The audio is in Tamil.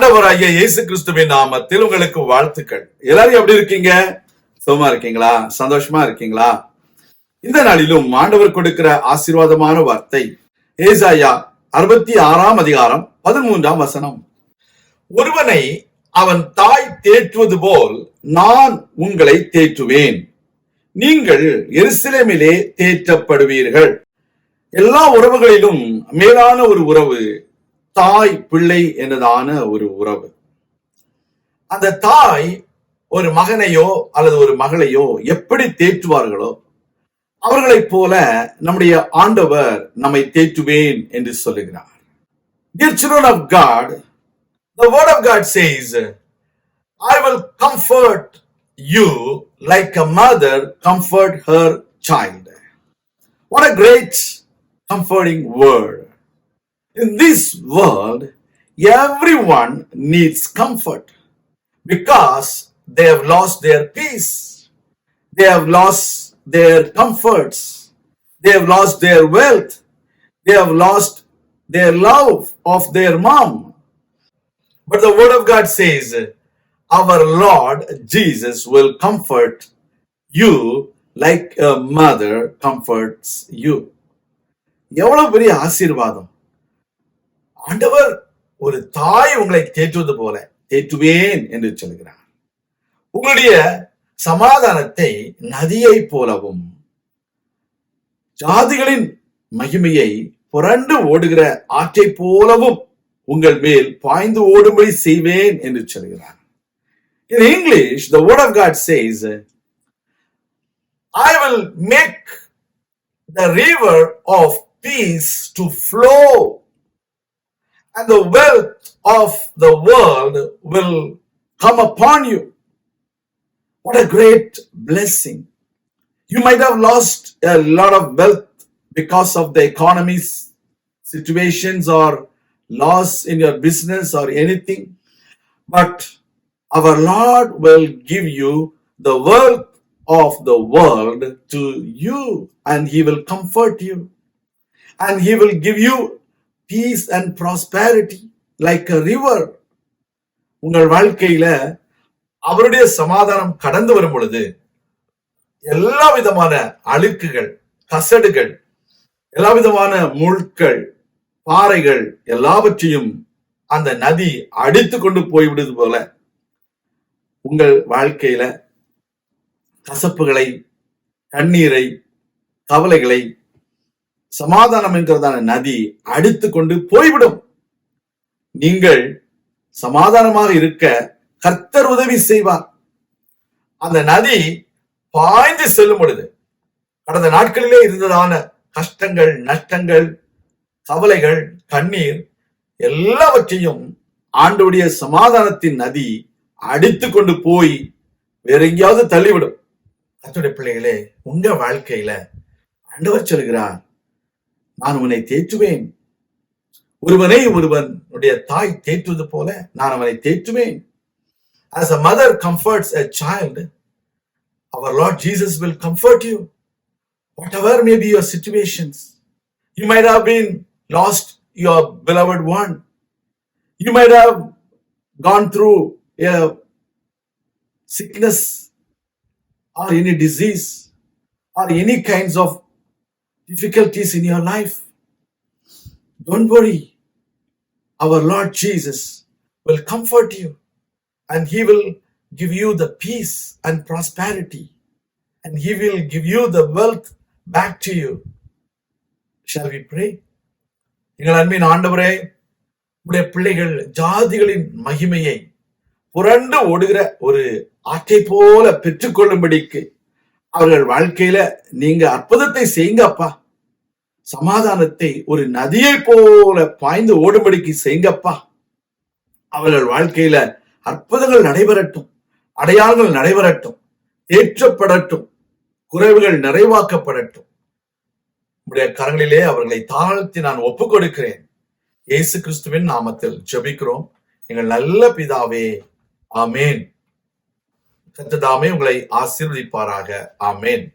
ஆண்டவராகிய இயேசு கிறிஸ்துவின் நாமத்தில் உங்களுக்கு வாழ்த்துக்கள். எல்லாரும் எப்படி இருக்கீங்க? சுகமா இருக்கீங்களா? சந்தோஷமா இருக்கீங்களா? இந்த நாளிலும் ஆண்டவர் கொடுக்கிற ஆசீர்வாதமான வார்த்தை ஏசாயா 66 அதிகாரம் 13 வசனம். ஒருவனை அவன் தாய் தேற்றுவது போல் நான் உங்களை தேற்றுவேன், நீங்கள் எருசலேமிலே தேற்றப்படுவீர்கள். எல்லா உறவுகளிலும் மேலான ஒரு உறவு தாய் பிள்ளை என்றதான ஒரு உறவு. அந்த தாய் ஒரு மகனையோ அல்லது ஒரு மகளையோ எப்படி தேற்றுவார்களோ அவர்களைப் போல நம்முடைய ஆண்டவர் நம்மை தேற்றுவேன் என்று சொல்லுகிறார். Dear children of God, the word of God says, I will comfort you like a mother comfort her child. What a great comforting word. In this world, everyone needs comfort because they have lost their peace. They have lost their comforts. They have lost their wealth. They have lost their love of their mom. But the word of God says, our Lord Jesus will comfort you like a mother comforts you. எவ்வளவு பெரிய ஆசீர்வாதம்! ஆண்டவர் ஒரு தாய் உங்களை தேற்றுவது போல தேற்றுவேன் என்று சொல்கிறார். உங்களுடைய சமாதானத்தை நதியை போலவும் ஜாதிகளின் மகிமையை புரண்டு ஓடுகிற ஆற்றை போலவும் உங்கள் மேல் பாய்ந்து ஓடும்படி செய்வேன் என்று சொல்கிறார். In English, the word of God says, I will make the river of peace to flow, and the wealth of the world will come upon you. What a great blessing. You might have lost a lot of wealth because of the economy's situations or loss in your business or anything. But our Lord will give you the wealth of the world to you, and He will comfort you, and He will give you peace and prosperity like a river. உங்கள் வாழ்க்கையில அவருடைய சமாதானம் கடந்து வரும் பொழுது எல்லா விதமான அழுக்குகள், கசடுகள், எல்லா விதமான முள்கள், பாறைகள் எல்லாவற்றையும் அந்த நதி அடித்து கொண்டு போய்விடுவது போல உங்கள் வாழ்க்கையில கசப்புகளை, கண்ணீரை, கவலைகளை சமாதானம் என்கிறதான நதி அடித்து கொண்டு போய்விடும். நீங்கள் சமாதானமாக இருக்க கர்த்தர் உதவி செய்வார். அந்த நதி பாய்ந்து செல்லும் பொழுது கடந்த நாட்களிலே இருந்ததான கஷ்டங்கள், நஷ்டங்கள், கவலைகள், கண்ணீர் எல்லாவற்றையும் ஆண்டவருடைய சமாதானத்தின் நதி அடித்து கொண்டு போய் வேற எங்கேயாவது தள்ளிவிடும். கர்த்தருடைய பிள்ளைகளே, உங்க வாழ்க்கையில ஆண்டவர் சொல்கிறார், நான் உன்னை தேற்றுவேன். ஒருவனை ஒருவனுடைய தாய் தேற்றுவது போல நான் அவனை தேற்றுவேன். As a mother comforts a child, our Lord Jesus will comfort you. Whatever may be your situations, you might have been lost your beloved one. You might have gone through a sickness or any disease or any kinds of difficulties in your life. Don't worry. Our Lord Jesus will comfort you, and He will give you the peace and prosperity, and He will give you the wealth back to you. Shall we pray? எங்கள் அன்பின் ஆண்டவரே, உடைய பிள்ளைகள் ஜாதிகளின் மகிமையை புரண்டு ஓடுகிற ஒரு ஆற்றை போல பெற்றுக்கொள்ளும்படிக்கு அவர்கள் வாழ்க்கையில நீங்க அற்புதத்தை செய்யுங்க அப்பா. சமாதானத்தை ஒரு நதியை போல பாய்ந்து ஓடும்படிக்கு செய்யுங்கப்பா. அவர்கள் வாழ்க்கையில அற்புதங்கள் நடைபெறட்டும், அடையாளங்கள் நடைபெறட்டும், ஏற்றப்படட்டும், குறைவுகள் நிறைவாக்கப்படட்டும். உடைய கரங்களிலே அவர்களை தாழ்த்தி நான் ஒப்புக் கொடுக்கிறேன். இயேசு கிறிஸ்துவின் நாமத்தில் ஜெபிக்கிறோம் எங்கள் நல்ல பிதாவே, ஆமேன். கர்த்தர் தாமே உங்களை ஆசீர்வதிப்பாராக. ஆமேன்.